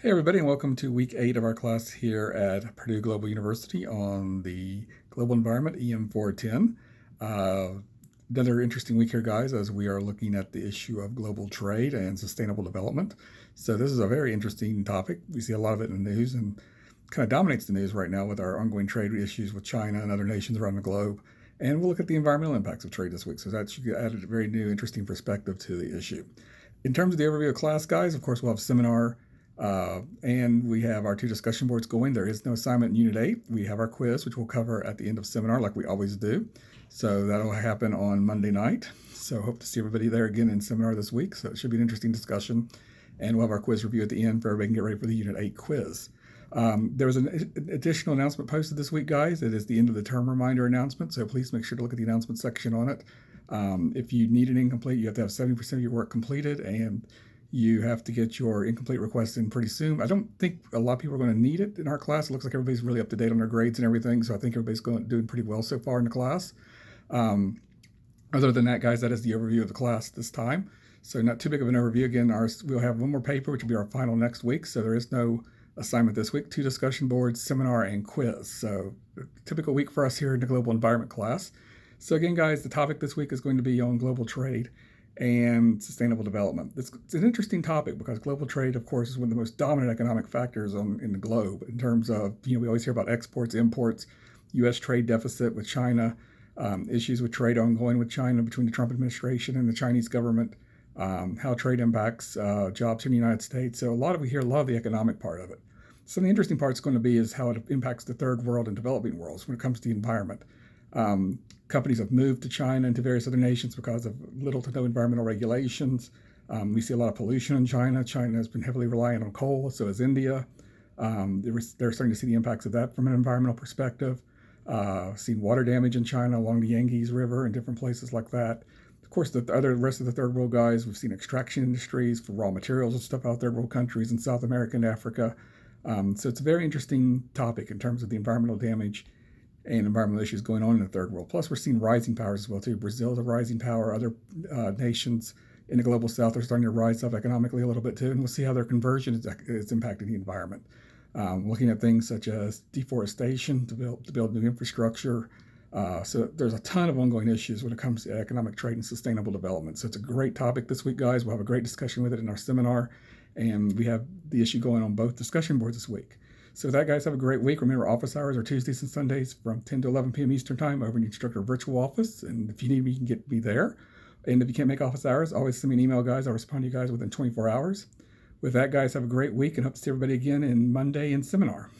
Hey, everybody, and welcome to week 8 of our class here at Purdue Global University on the Global Environment EM410. Another interesting week here, guys, as we are looking at the issue of global trade and sustainable development. So, this is a very interesting topic. We see a lot of it in the news and kind of dominates the news right now with our ongoing trade issues with China and other nations around the globe. And we'll look at the environmental impacts of trade this week. So, that should add a very new, interesting perspective to the issue. In terms of the overview of class, guys, of course, we'll have seminar. And we have our two discussion boards going. There is no assignment in Unit 8. We have our quiz, which we'll cover at the end of seminar like we always do. So that'll happen on Monday night. So hope to see everybody there again in seminar this week. So it should be an interesting discussion. And we'll have our quiz review at the end for everybody can get ready for the Unit 8 quiz. There was an additional announcement posted this week, guys. It is the end of the term reminder announcement. So please make sure to look at the announcement section on it. If you need an incomplete, you have to have 70% of your work completed, and you have to get your incomplete request in pretty soon. I don't think a lot of people are going to need it in our class. It looks like everybody's really up to date on their grades and everything, so I think everybody's doing pretty well so far in the class. Other than that, guys, that is the overview of the class this time. So not too big of an overview. Again, we'll have one more paper, which will be our final next week, so there is no assignment this week. 2 discussion boards, seminar, and quiz. So a typical week for us here in the Global Environment class. So again, guys, the topic this week is going to be on global trade and sustainable development. It's an interesting topic because global trade, of course, is one of the most dominant economic factors in the globe in terms of, we always hear about exports, imports, U.S. trade deficit with China, issues with trade ongoing with China between the Trump administration and the Chinese government, how trade impacts jobs in the United States. So we hear a lot of the economic part of it. Some of the interesting part is going to be is how it impacts the third world and developing worlds when it comes to the environment. Companies have moved to China and to various other nations because of little to no environmental regulations. We see a lot of pollution in China. China has been heavily reliant on coal, so has India. They're starting to see the impacts of that from an environmental perspective. Seen water damage in China along the Yangtze River and different places like that. Of course, the rest of the third world guys, we've seen extraction industries for raw materials and stuff out third world countries in South America and Africa. So it's a very interesting topic in terms of the environmental damage and environmental issues going on in the third world. Plus, we're seeing rising powers as well, too. Brazil is a rising power. Other nations in the global south are starting to rise up economically a little bit, too. And we'll see how their conversion is impacting the environment. Looking at things such as deforestation to build new infrastructure. So there's a ton of ongoing issues when it comes to economic trade and sustainable development. So it's a great topic this week, guys. We'll have a great discussion with it in our seminar. And we have the issue going on both discussion boards this week. So with that, guys, have a great week. Remember, office hours are Tuesdays and Sundays from 10 to 11 p.m. Eastern Time over in the instructor virtual office. And if you need me, you can get me there. And if you can't make office hours, always send me an email, guys. I'll respond to you guys within 24 hours. With that, guys, have a great week and hope to see everybody again in Monday in seminar.